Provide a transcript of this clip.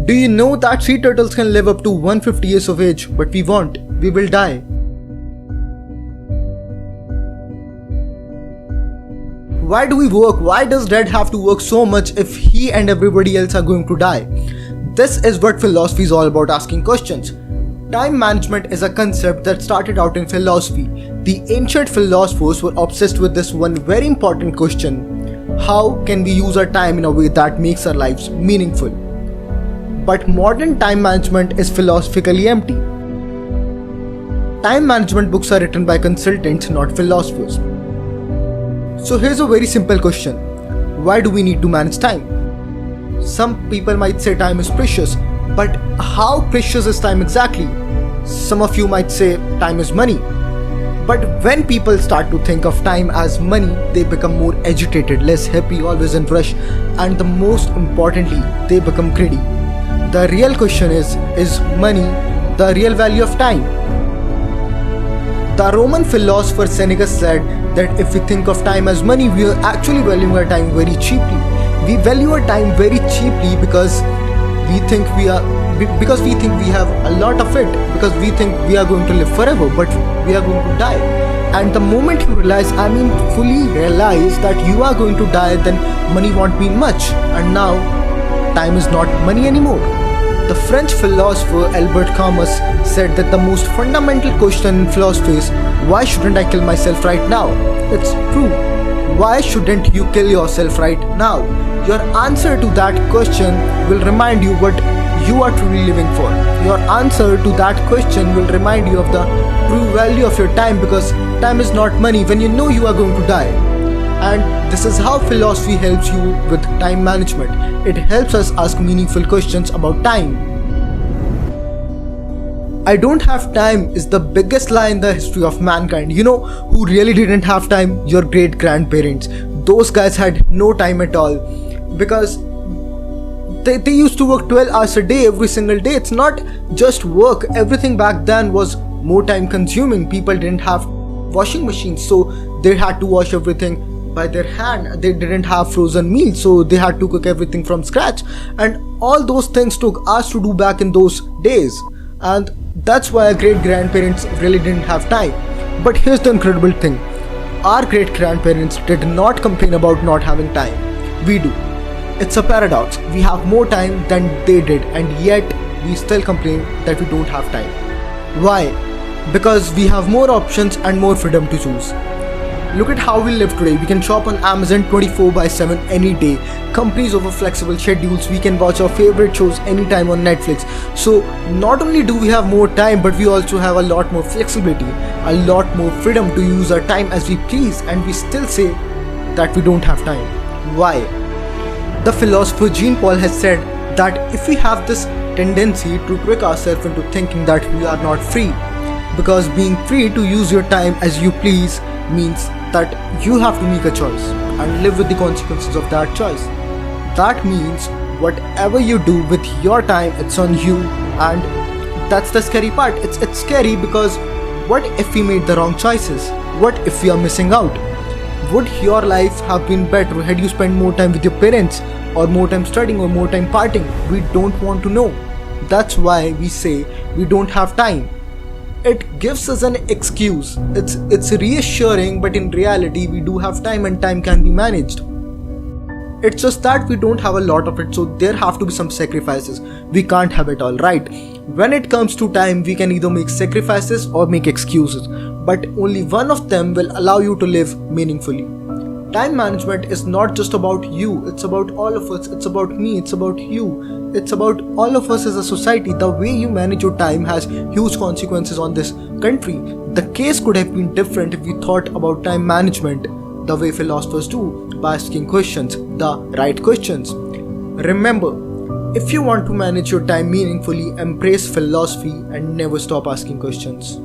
Do you know that sea turtles can live up to 150 years of age, but we won't. We will die. Why do we work? Why does Dad have to work so much if he and everybody else are going to die? This is what philosophy is all about, asking questions. Time management is a concept that started out in philosophy. The ancient philosophers were obsessed with this one very important question: how can we use our time in a way that makes our lives meaningful? But modern time management is philosophically empty. Time management books are written by consultants, not philosophers. So here's a very simple question: why do we need to manage time? Some people might say time is precious, but how precious is time exactly? Some of you might say time is money. But when people start to think of time as money, they become more agitated, less happy, always in rush, and the most importantly, they become greedy. The real question is money the real value of time? The Roman philosopher Seneca said that if we think of time as money, we are actually valuing our time very cheaply. We value our time very cheaply because we think we have a lot of it, because we think we are going to live forever, but we are going to die. And the moment you fully realize that you are going to die, then money won't mean much, and now time is not money anymore. The French philosopher Albert Camus said that the most fundamental question in philosophy is, why shouldn't I kill myself right now? It's true. Why shouldn't you kill yourself right now? Your answer to that question will remind you what you are truly living for. Your answer to that question will remind you of the true value of your time, because time is not money when you know you are going to die. And this is how philosophy helps you with time management. It helps us ask meaningful questions about time. I don't have time is the biggest lie in the history of mankind. You know who really didn't have time? Your great grandparents. Those guys had no time at all, because they used to work 12 hours a day every single day. It's not just work. Everything back then was more time consuming. People didn't have washing machines, so they had to wash everything by their hand. They didn't have frozen meals, so they had to cook everything from scratch, and all those things took us to do back in those days. And that's why our great grandparents really didn't have time. But here's the incredible thing: our great grandparents did not complain about not having time. We do. It's a paradox. We have more time than they did, and yet we still complain that we don't have time. Why? Because we have more options and more freedom to choose. Look at how we live today. We can shop on Amazon 24/7 any day. Companies offer flexible schedules. We can watch our favorite shows anytime on Netflix. So not only do we have more time, but we also have a lot more flexibility, a lot more freedom to use our time as we please, and we still say that we don't have time. Why? The philosopher Jean Paul has said that if we have this tendency to trick ourselves into thinking that we are not free, because being free to use your time as you please means that you have to make a choice and live with the consequences of that choice. That means whatever you do with your time, it's on you, and that's the scary part. It's scary because what if we made the wrong choices? What if we are missing out? Would your life have been better had you spent more time with your parents, or more time studying, or more time partying? We don't want to know. That's why we say we don't have time. It gives us an excuse. It's reassuring, but in reality we do have time, and time can be managed. It's just that we don't have a lot of it, so there have to be some sacrifices. We can't have it all, right? When it comes to time, we can either make sacrifices or make excuses, but only one of them will allow you to live meaningfully. Time management is not just about you, it's about all of us. It's about me, it's about you, it's about all of us as a society. The way you manage your time has huge consequences on this country. The case could have been different if we thought about time management the way philosophers do, by asking questions, the right questions. Remember, if you want to manage your time meaningfully, embrace philosophy and never stop asking questions.